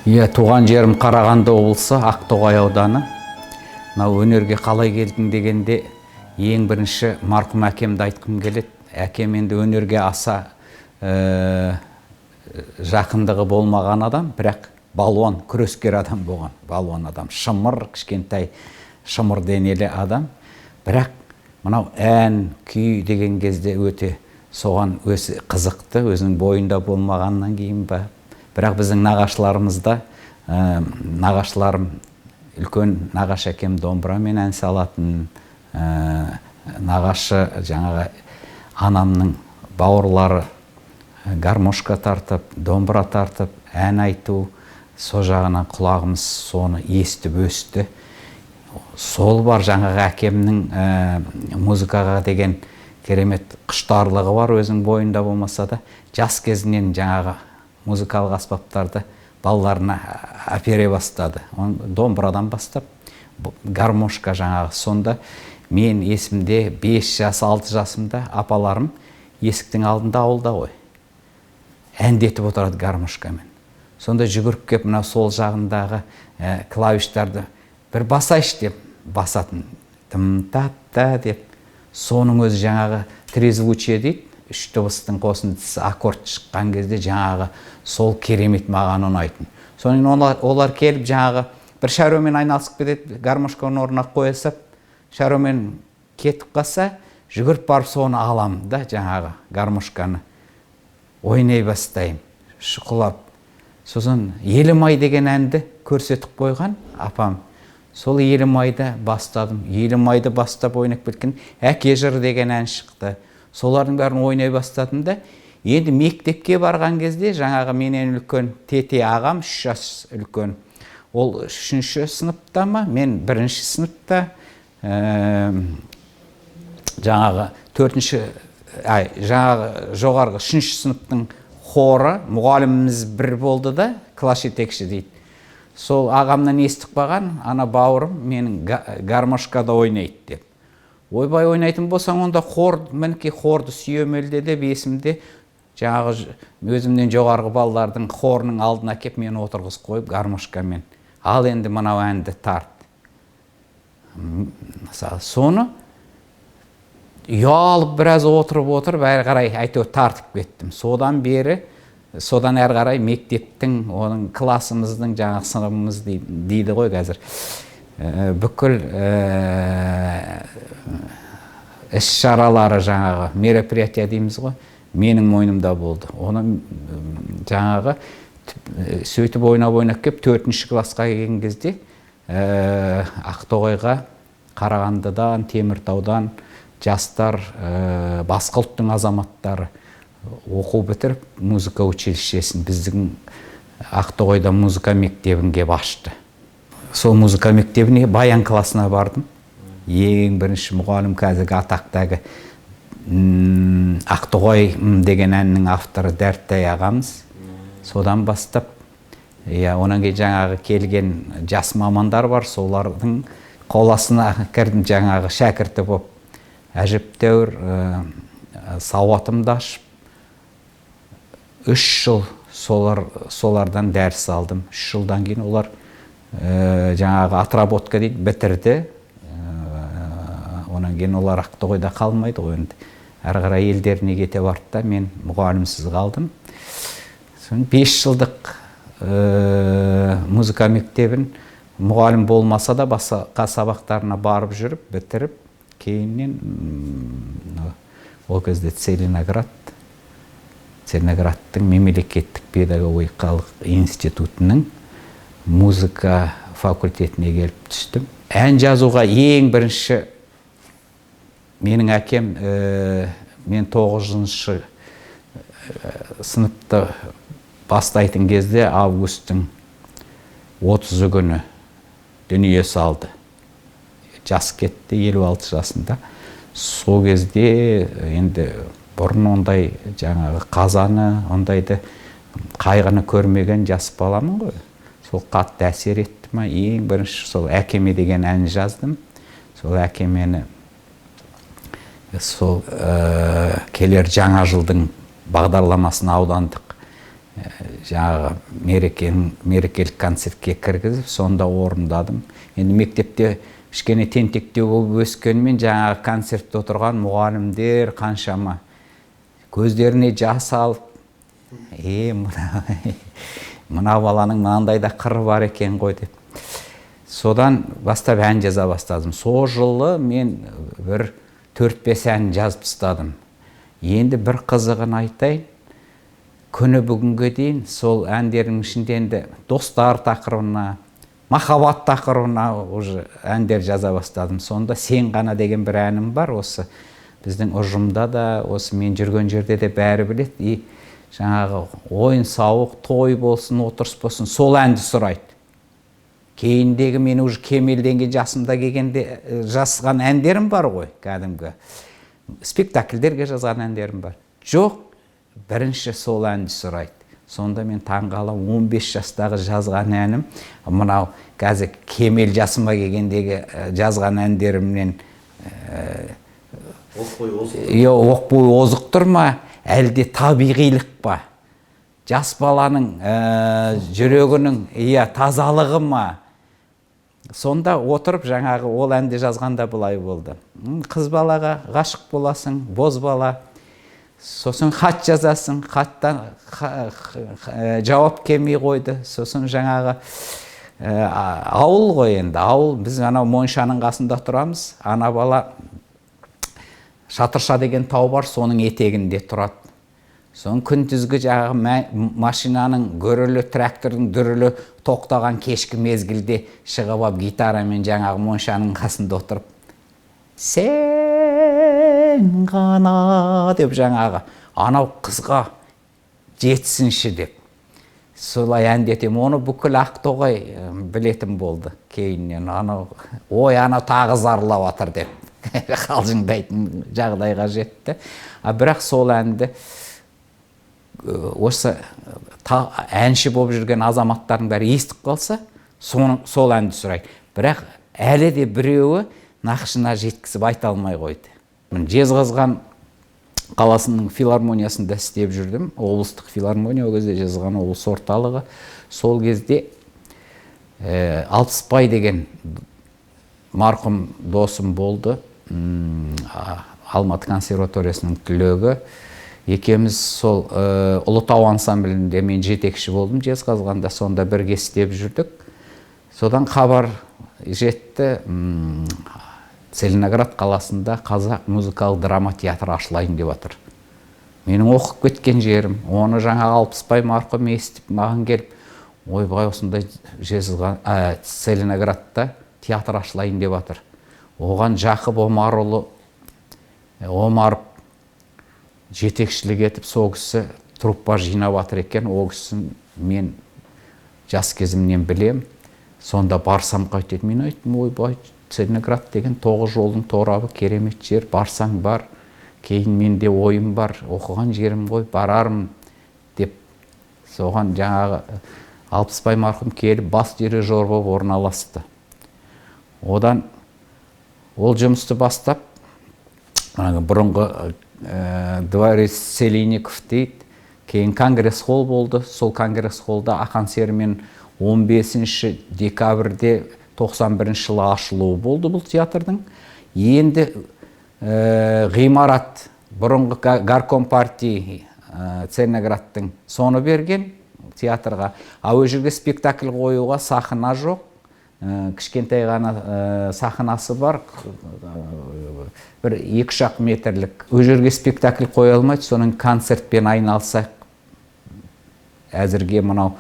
Иә, туған жерім Қарағанды облысы, Ақтоғай ауданы. Мынау өнерге қалай келдің дегенде, ең бірінші марқұм әкемді айтқым келеді. Әкем енді өнерге аса жақындығы болмаған адам, бірақ балуан, күрескер адам болған. Балуан адам, шымыр, кішкентай шымыр денелі адам. Бірақ мынау ән, күй деген кезде өте соған өзі қызықты, өзінің бойында болмағаннан кейін ба. Бірақ біздің нағашыларымызда, нағашыларым, үлкен нағаш әкем домбырамен ән салатын, нағашы жаңағы анамның бауырлары гармошка тартып, домбыра тартып, ән айту, со жағынан құлағымыз соны естіп өсті. Сол бар жаңағы әкемнің музыкаға деген керемет құштарлығы бар, өзінің бойында болмаса да, жас кезінен жаңағы музыкалық аспаптарды балаларына әпере бастады. Домбырадан бастап, гармошка жаңағы. Сонда мен есімде 5 жас, 6 жасымда апаларым есіктің алдында ауылда ғой. Әндетіп отырады гармошкамен. Сонда жүгіріп кеп, мына сол жағындағы клавиштарды бір басайшы деп басатын. Тым-та-та деп. Соның өзі жаңағы трезвучие дейді. 3 дыбыстың қосындысы аккорд шыққан кезде жаңағы сол керемет маған ұнайтын. Сонымен олар келіп жаңағы бір шаруамен айналысып кетеді, гармошканың орнына қоя сап, шаруамен кетіп қалса, жүгіріп барып соны аламын да, жаңағы гармошканы ойнай бастаймын, шұқылап. Сосын Елім-ай деген әнді көрсетіп қойған апам. Сол Елім-айда бастадым. Елім-айды бастап ойнап кеткен Әке жыры деген ән шықты. Солардың бәрін ойнай бастадым да, енді мектепке барған кезде жаңағы менен үлкен тете ағам, 3 жас үлкен. Ол 3-ші сыныпта ма, мен 1-ші сыныпта, жаңағы 4-ші, жаңағы жоғарғы 3-ші сыныптың хоры, мұғаліміміз бір болды да, класс жетекші дейді. Сол ағамнан естіп қалған, ана бауырым менің гармошкада ойнайды деп. Ойбай ойнайтын болсаң, онда мінекей хорды сүйемелде деп есімде жаңағы өзімнен жоғарғы балалардың хорының алдына кеп мені отырғыз қойып гармошкамен. Ал енді мынау әнді тарт. Соны ұялып біраз отырып, әрі қарай әйтеуір тартып кеттім. Содан әрі қарай мектептің, оның классымыздың, жаңағы сыныбымыз дейді ғой қазір. Бүкіл іс-шаралары жаңағы мероприятия дейміз ғой, менің мойнымда болды. Оны жаңағы сөйтіп ойнап кеп 4-ші классқа келген кезде Ақтоғайға, Қарағандыдан, Теміртаудан жастар, басқа ұлттың азаматтары оқу бітіріп, музыка училищесін біздің Ақтоғайда музыка мектебін кеп ашты. Сол музыка мектебіне баян классына бардым. Ең бірінші мұғалім қазіргі атақтағы Ақтоғай деген әннің авторы Дәрттай ағамыз. Содан бастап, онан кейін жаңағы келген жас мамандар бар, солардың қоласына кірдім, жаңағы шәкірті болып. Әжептәуір сауатымды ашып, 3 жыл солардан дәріс алдым. 3 жылдан кейін олар жаңағы отработка дейді, бітірді. Онан кейін олар Ақтоғайда қалмайды ғой енді. Әрі қарай елдеріне кете барды да, мен мұғалімсіз қалдым. 5 жылдық музыка мектебін мұғалім болмаса да басқа сабақтарына барып жүріп, бітіріп, кейіннен ол кезде Целиноградтың мемлекеттік педагогикалық институтының музыка факультетіне келіп түстім. Ән жазуға ең бірінші менің әкем, мен 9-шы сыныпты бастайтын кезде августтың 30 күні дүние салды. Жас кетті, 56 жасында. Сол кезде енді бұрын ондай жаңағы қазаны, ондайды қайғыны көрмеген жас баламын ғой. Сол қатты әсер етті ма? Ең бірінші сол әкеме деген ән жаздым. Сол әкемені сол келер жаңа жылдың бағдарламасына аудандық жаңағы мерекелік концертке кіргізіп, сонда орындадым. Енді мектепте кішкене тентектеу болып өскенмен жаңағы концертте отырған мұғалімдер қаншама көздеріне жас алып, мына баланың мынандай да қыры бар екен ғой деп. Содан бастап ән жаза бастадым. Сол жылы мен бір 4-5 ән жазып тастадым. Енді бір қызығын айтайын. Күні бүгінге дейін сол әндердің ішінде енді достар тақырыбына, махаббат тақырыбына уже әндер жаза бастадым. Сонда Сен ғана деген бір әнім бар. Осы біздің ұжымда да, осы мен жүрген жерде де бәрі біледі. И жаңағы ойын сауық, той болсын, отырыс болсын, сол әнді сұрайды. Кейіндегі мен уже кемелденген жасымда келгенде жазған әндерім бар ғой, кәдімгі. Спектакльдерге жазған әндерім бар. Жоқ, бірінші сол әнді сұрайды. Сонда мен таңғалам, 15 жастағы жазған әнім, мынау қазір кемел жасыма келгендегі жазған әндерімнен оқ бойы озық тұр ма, әлде табиғилық па? Жас баланың жүрегінің тазалығы ма? Сонда отырып жаңағы ол әнді жазғанда былай болды. Қыз балаға ғашық боласың, боз бала. Сосын хат жазасың, хаттан жауап келмей қойды. Сосын жаңағы ауыл ғой енді, ауыл. Біз анау Моншаның қасында тұрамыз. Ана бала Шатырша деген тау бар, соның етегінде тұрады. Соң күндізгі жаңағы машинаның гүрілі, трактордың дүрілі тоқтаған кешкі мезгілде шығып алып гитарамен жаңағы Моншаның қасында отырып, сен ғана деп жаңағы анау қызға жетсінші деп. Солай әндетем, оны бүкіл Ақтоғай білетін болды кейіннен. Анау тағы зарлап атыр деп қалжыңдайтын жағдайға жетті. Бірақ сол әнді осы әнші болып жүрген азаматтардың бәрі естіп қалса, сол әнді сұрайды. Бірақ әлі де біреуі нақышына жеткізіп айта алмай қойды. Жезқазған қаласының филармониясында істеп жүрдім. Облыстық филармония, ол кезде Жезқазған облыс орталығы. Сол кезде Алпысбай деген марқұм досым болды. Алматы консерваториясының түлегі. Екеміз сол Ұлытау ансамблінде мен жетекші болдым Жезқазғанда, сонда бірге істеп жүрдік. Содан хабар жетті, Целиноград қаласында қазақ музыкалық драма театры ашылайын деп жатыр. Менің оқып кеткен жерім, оны жаңа Алпысбай марқұм естіп маған келіп, ойбай осындай Целиноградта театр ашылайын деп жатыр. Оған Жақып Омарұлы Омаров жетекшілік етіп, сол кісі труппа жинап жатыр екен. Ол кісі мен жас кезімнен білем. Сонда барсам қайтеді. Мен айттым, ойбай, Целиноград деген 9 жолдың торабы, керемет жер, барсаң бар. Кейін менде ойым бар, оқыған жерім ғой, барармын деп. Соған жаңағы Алпысбай марқұм келіп бас дирижер болып орналасты. Одан ол жұмысты бастап, бұрынғы Дворец Целинников дейді. Кейін конгресс-холл болды. Сол конгресс-холлда Ақан серімен 15 декабрьде 91 жылы ашылуы болды бұл театрдың. Енді ғимарат бұрынғы горком партии Целиноградтың соны берген театрға. Ол жерге спектакль қоюға сахна жоқ. Кішкентай ғана сахнасы бар, бір 2-3 метрлік. Ол жерге спектакль қоя алмайды, соның концертпен айналсақ, әзірге мынау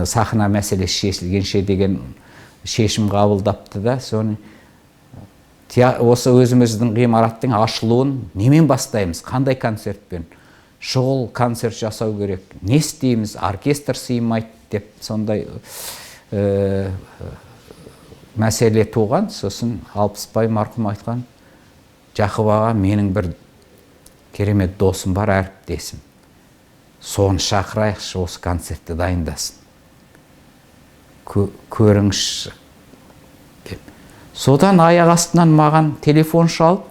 сахна мәселесі шешілгенше деген шешім қабылдапты да, соны осы өзіміздің ғимараттың ашылуын немен бастаймыз, қандай концертпен? Шұғыл концерт жасау керек, не істейміз, оркестр сыймайды деп сондай мәселе туған. Сосын Алпысбай марқұм айтқан, Жақып аға, менің бір керемет досым бар, әріптесім. Соны шақырайықшы, осы концертті дайындасын. Көріңізші деп. Содан аяқ астынан маған телефон шалып,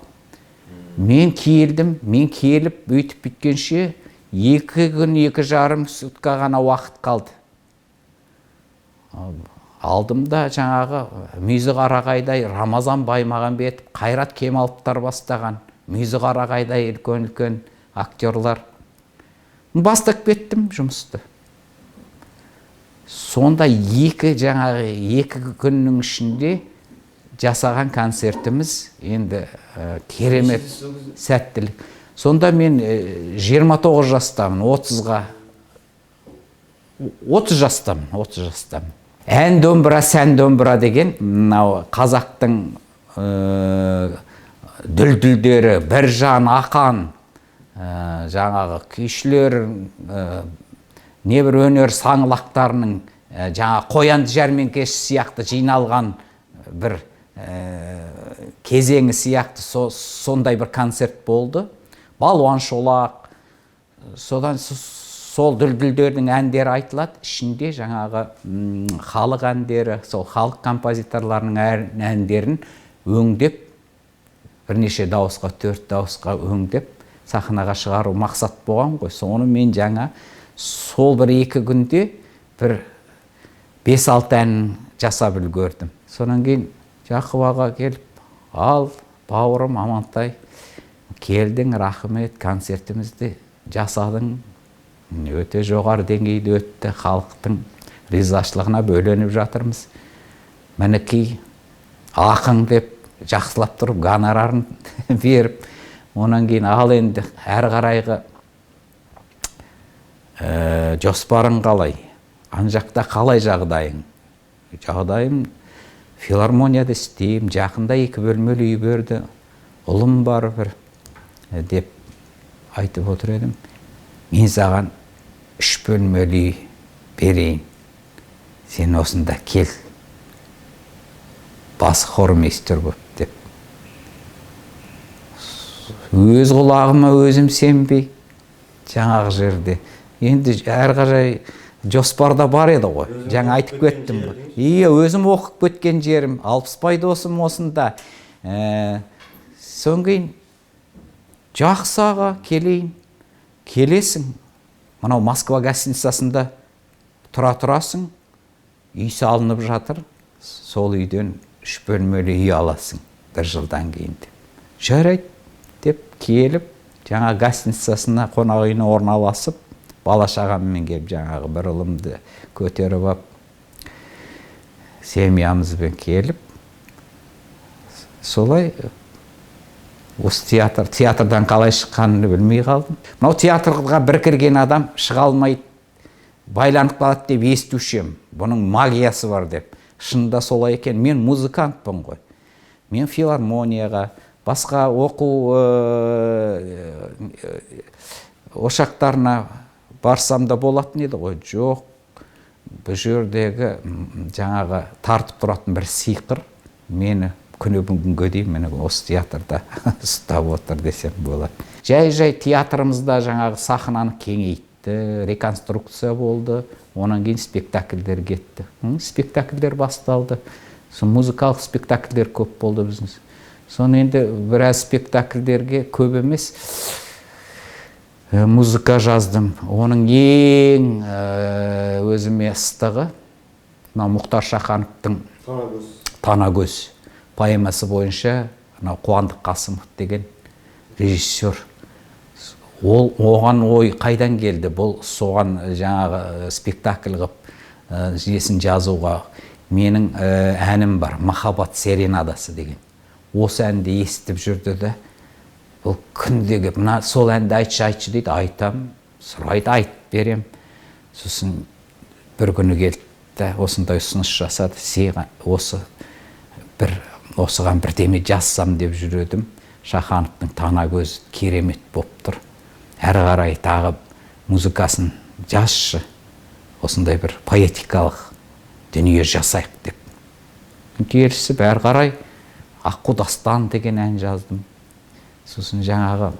мен келдім, мен келіп өйтіп біткенше 2 күн 2,5 сутка ғана уақыт қалды. Алдым да жаңағы Мүйізі Қарағайдай Рамазан Баймағанбетов, Қайрат Кемаловтар бастаған Мүйізі Қарағайдай үлкен актерлар. Бастап кеттім жұмысты. Сонда 2 күннің ішінде жасаған концертіміз енді керемет сәттілік. Сонда мен 29 жастамын, 30 жастамын. Ән домбыра, сән домбыра деген қазақтың дүлдүлдері, Біржан, Ақан, жаңағы күйшілер, небір өнер саңлақтарының жаңа қоянды жәрмеңкесі сияқты жиналған бір кезеңі сияқты сондай бір концерт болды. Балуан Шолақ, содан сол дүлдүлдердің әндері айтылады. Ішінде жаңағы халық әндері, сол халық композиторларының әндерін өңдеп, бірнеше дауысқа, 4 дауысқа өңдеп, сахнаға шығару мақсат болған ғой. Соны мен жаңа сол бір 2 күнде бір 5-6 ән жасап үлгердім. Сонан кейін Жақып аға келіп, ал бауырым Амантай, келдің, рахмет, концертімізді жасадың, өте жоғары деңгейде өтті, халықтың ризашылығына бөленіп жатырмыз. Мінекей ақын деп жақсылап тұрып, гонорарын беріп, онан кейін ал енді әрі қарайғы жоспарың қалай? Ан жақта қалай жағдайың? Жағдайым филармонияда істеймін, жақында 2 бөлмелі үй берді, ұлым бар бір деп айтып отыр едім. Мен саған 3 бөлмелі үй берейін, сен осында кел, бас хормейстер болып деп. Өз құлағыма өзім сенбей, жаңағы жерде. Енді әр қарай жоспарда бар еді ғой, жаңа айтып кеттім. Өзім оқып кеткен жерім, Алпысбай досым осында. Сон кейін жақсы аға, келейін. Келесің, мынау Москва гостиницасында тұрасың, үй салынып жатыр, сол үйден 3 бөлмелі үй аласың 1 жылдан кейін деп. Жарайды деп келіп, жаңа гостиницасына, қонақ үйіне орналасып, бала шағаммен келіп, жаңағы бір ұлымды көтеріп ап, семьямызбен келіп, солай осы театрдан қалай шыққанын білмей қалдым. Мынау театрға бір кірген адам шыға алмайды, байланып қалады деп естушем. Бұның магиясы бар деп. Шынында солай екен. Мен музыкантпын ғой. Мен филармонияға, басқа оқу ошақтарына барсам да болатын еді ғой. Жоқ, бұл жердегі жаңағы тартып тұратын бір сиқыр мені күні бүгінге дейін мені осы театрда ұстап отыр десем болады. Жай театрымызда жаңағы сахнаны кеңейтті, реконструкция болды, онан кейін спектакльдер кетті. Спектакльдер басталды. Музыкалық спектакльдер көп болды біздің. Соны енді біраз спектакльдерге көп емес музыка жаздым. Оның ең өзіме ыстығы Мұхтар Шахановтың Танагөз поэмасы бойынша Қуандық Қасымов деген режиссер. Оған ой қайдан келді? Бұл соған жаңағы спектакль қып жесін жазуға менің әнім бар, Махаббат серенадасы деген. Осы әнді естіп жүрді де, бұл күндегі, сол әнді айтшы дейді, айтам, сұрайды, айтып берем. Сосын бір күні келді, осындай ұсыныс жасады, осыған бірдеме жазсам деп жүредім. Шахановтың Танагөз керемет болып тұр. Әрі қарай тағы музыкасын жазшы, осындай бір поэтикалық дүние жасайық деп. Келісіп, әрі қарай Аққу дастан деген ән жаздым. Сосын жаңағы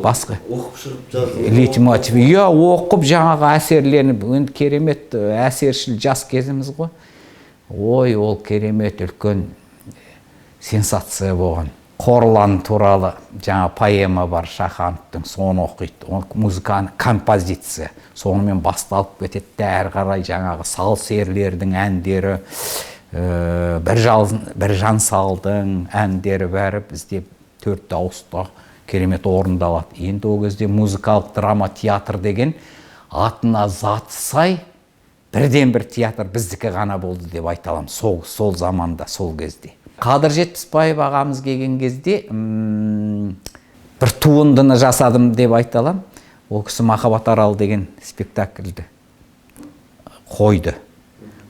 басқа оқып шығып жаздым. Лейтмотив. Оқып жаңағы әсерленіп, керемет әсершіл жас кезіміз ғой. Ой, ол керемет үлкен сенсация болған. Хорлан туралы жаңа поэма бар Шахановтың, соны оқиды. Музыканы композиция. Сонымен басталып кетеді. Әрі қарай жаңағы сал серілердің әндері, Біржан Салдың әндері бәрі бізде 4 дауыста керемет орындалады. Енді ол кезде музыкалық драма театр деген атына заты сай бірден бір театр біздікі ғана болды деп айта аламын. Сол заманда, сол кезде. Қадыр Жетпісбаев ағамыз келген кезде бір туындыны жасадым деп айта аламын. Ол кісі Махаббат аралы деген спектакльді қойды.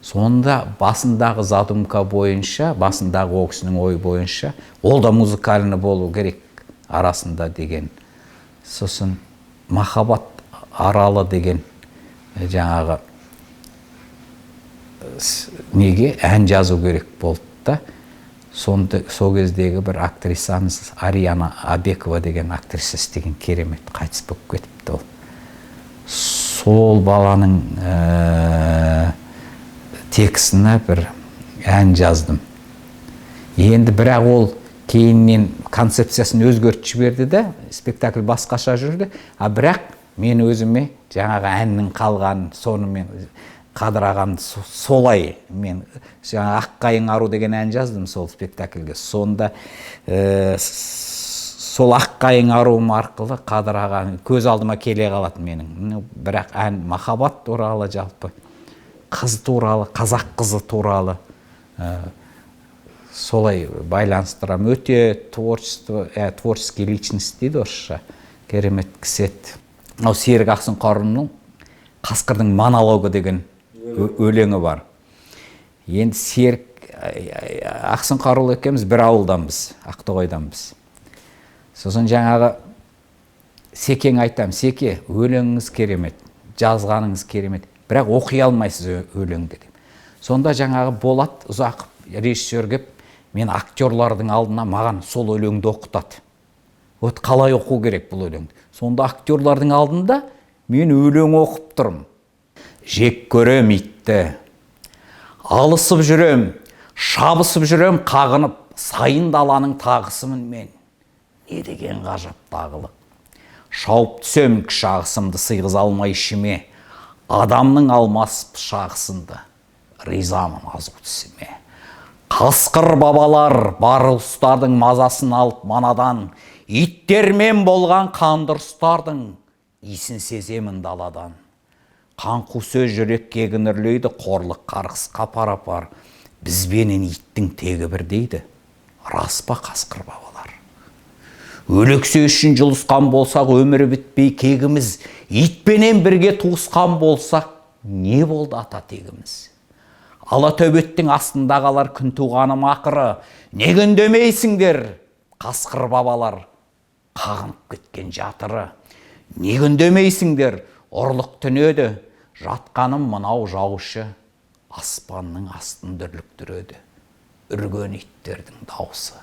Сонда басындағы задумка бойынша, басындағы ол кісінің ой бойынша, ол да музыкальны болу керек арасында деген. Сосын Махаббат аралы деген жаңағы неге ән жазу керек болды да. Сонда сол кездегі бір актрисамыз Ариана Абекова деген актриса істеген керемет, қайтыс болып кетіпті ол. Сол баланың текстіне бір ән жаздым. Енді бірақ ол кейіннен концепциясын өзгертіп жіберді де, спектакль басқаша жүрді. Бірақ мен өзіме жаңағы әннің қалғанын, соны мен Қадыр ағам солай, мен жаңа Аққайың ару деген ән жаздым сол спектакльге. Сонда сол Аққайың аруым арқылы Қадыр ағам көз алдыма келе қалады менің. Бірақ ән махаббат туралы, жалпы қыз туралы, қазақ қызы туралы солай байланыстырам. Өте творческий личность дейді орысша. Керемет кісі еді. Серік Ақсұңқарұлының Қасқырдың монологы деген өлеңі бар. Енді Серік Ақсұңқарұлы екеуміз бір ауылданбыз, Ақтоғайданбыз. Сосын жаңағы Секең айтам, Секе, өлеңіңіз керемет, жазғаныңыз керемет, бірақ оқи алмайсыз өлеңді деп. Сонда жаңағы Болат Ұзақов режиссер кеп, мен актерлардың алдына маған сол өлеңді оқытады. Вот қалай оқу керек бұл өлеңді. Сонда актерлардың алдында мен өлең оқып тұрмын. Жек көрем итті, алысып жүрем, шабысып жүрем қағынып, сайын даланың тағысымын мен. Не деген ғажап тағылық. Шауып түсем кіші ағысымды сыйғыз алмай ішіме, адамның алмас пышағысынды, ризамын азу тісіме. Қасқыр бабалар бар ұстардың мазасын алып манадан, иттермен болған қандырыстардың исін сеземін даладан. Қанқу сөз жүрек кегін үрлейді, қорлық қарғысқа пара-пар. Бізбенен иттің тегі бір дейді. Рас па қасқыр бабалар? Өлексе үшін жұлысқан болсақ, өмірі бітпей кегіміз, итпенен бірге туысқан болсақ, не болды ата тегіміз? Ала төбеттің астында қалар күн туғаным ақыры, не күндемейсіңдер, қасқыр бабалар, қағынып кеткен жатыры. Не күндемейсіңдер, ұрлық түнеді, жатқаным мынау жаушы, аспанның астын дүрліктіреді, үрген иттердің даусы.